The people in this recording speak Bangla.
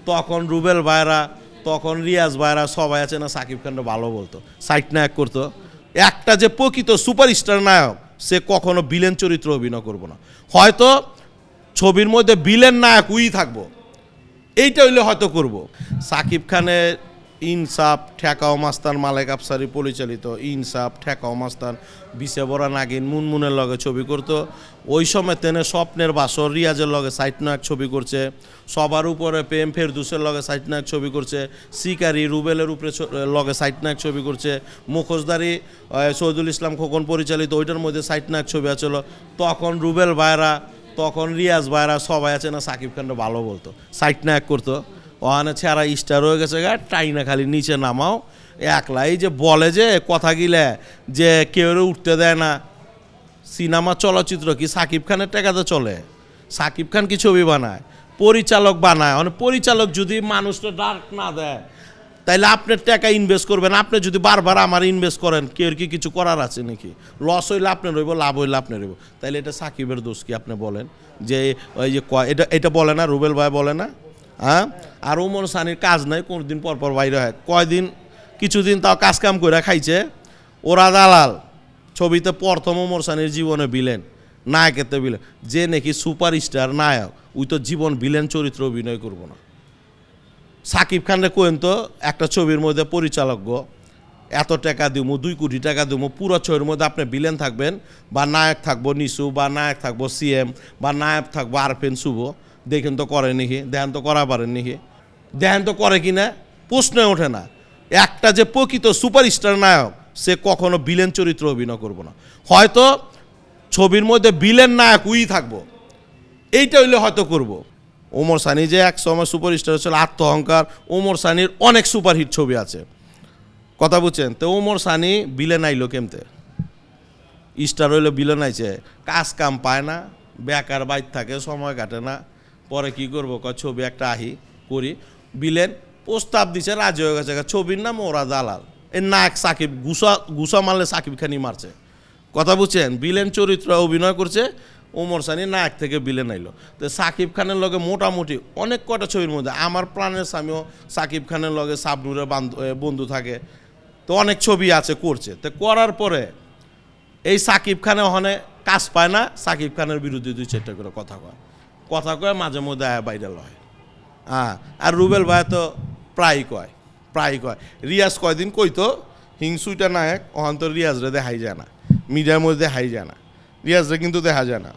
তখন রুবেল ভাইরা, তখন রিয়াজ ভাইরা সবাই আছে না সাকিব খানটা ভালো বলতো, সাইড নায়ক করতো। একটা যে প্রকৃত সুপারস্টার নায়ক সে কখনো ভিলেন চরিত্র অভিনয় করবো না। হয়তো ছবির মধ্যে ভিলেন নায়ক উই থাকবো, এইটা হইলে হয়তো করব। সাকিব খানের ইনসাফ, ঠেকাও মাস্তান, মালেক আফসারি পরিচালিত ইনসাফ, ঠেকাও মাস্তান, বিছে বড়া নাগিন, মুনমুনের লগে ছবি করতো। ওই সময় তেনে স্বপ্নের বাসর রিয়াজের লগে সাইড নায়ক ছবি করছে, সবার উপরে প্রেম ফেরদুসের লগে সাইড নায়ক ছবি করছে, শিকারি রুবেলের উপরে লগে সাইড নায়ক ছবি করছে, মুখোশধারী শহীদুল ইসলাম খোকন পরিচালিত ওইটার মধ্যে সাইড নায়ক ছবি আছিল। তখন রুবেল ভাইরা, তখন রিয়াজ ভাইরা সবাই আছে না সাকিব খানটা ভালো বলতো, সাইড নায়ক করতো। ওখানে ছেঁড়া স্টার হয়ে গেছে গা, টাইনা খালি নিচে নামাও একলাই যে বলে যে কথা গিলে যে কেউ উঠতে দেয় না। সিনেমা চলচ্চিত্র কি সাকিব খানের টাকাতে চলে? সাকিব খান কি ছবি বানায়? পরিচালক বানায়। মানে পরিচালক যদি মানুষটা ডার্ক না দেয় তাইলে আপনার টাকা ইনভেস্ট করবেন। আপনি যদি বারবার আমার ইনভেস্ট করেন, কেউ কি কিছু করার আছে নাকি? লস হইলে আপনি রইব, লাভ হইলে আপনি রইব। তাইলে এটা সাকিবের দোষ কি? আপনি বলেন যে ওই যে এটা বলে না, রুবেল ভাই বলে না? হ্যাঁ, আর ওমর সানির কাজ নাই, কোনদিন পর পর বাইরে হয়, কয়দিন কিছুদিন তাও কাজ কাম করে খাইছে। ওরা দালাল ছবিতে প্রথম ওমর সানির জীবনে ভিলেন, নায়কেতে ভিলেন। যে নাকি সুপারস্টার নায়ক ওই তো জীবন ভিলেন চরিত্র অভিনয় করবো না। সাকিব খানরে কোয়েন তো একটা ছবির মধ্যে পরিচালক এত টাকা দিব, 2 কোটি টাকা দিব, পুরো ছবির মধ্যে আপনি ভিলেন থাকবেন, বা নায়ক থাকবো নিশু, বা নায়ক থাকবো সিএম, বা নায়ক থাকবো আরফিন শুভ। দেখেন তো করে নাকি? দেখেন তো করা পারেন নাকি? দেখেন তো করে কি না? প্রশ্নই ওঠে না। একটা যে প্রকৃত সুপারস্টার নায়ক সে কখনো ভিলেন চরিত্র অভিনয় করবো না। হয়তো ছবির মধ্যে ভিলেন নায়ক উই থাকবো, এইটা হইলে হয়তো করব। ওমর সানি যে এক সময় সুপারস্টার ছিল, আত্মঅহংকার, ওমর সানির অনেক সুপারহিট ছবি আছে, কথা বুঝছেন? তো ওমর সানি ভিলেন আইলো কেমতে? স্টার হইলো ভিলেন আইছে, কাজ কাম পায় না, বেকার বাইর থাকে, সময় কাটে না, পরে কি করবো? ছবি একটা আহি করি, ভিলেন প্রস্তাব দিছে, রাজি হয়ে গেছে। ছবির নাম ওরা দালাল। এর নায়ক সাকিব, গুসা মারলে সাকিব খানি মারছে, কথা বুঝছেন? ভিলেন চরিত্র অভিনয় করছে ওমর সানি, নায়ক থেকে ভিলেন আইলো। তো সাকিব খানের লগে মোটামুটি অনেক কটা ছবির মধ্যে আমার প্রাণের স্বামীও সাকিব খানের লগে সাবনুরের বন্ধু থাকে। তো অনেক ছবি আছে করছে। তো করার পরে এই সাকিব খানে ওখানে কাজ পায় না, সাকিব খানের বিরুদ্ধে 2-4টা করে কথা কয় মাঝে মধ্যে ভাইরাল হয়। হ্যাঁ, আর রুবেল ভাই তো প্রায় কয়। রিয়াজ কয়দিন কইতো হিংসুইটা নায়ক, ওখান তো রিয়াজরে দেখাই যায় না, মিডিয়ার মধ্যে দেখাই যায় না, রিয়াজরে কিন্তু দেখা যায় না।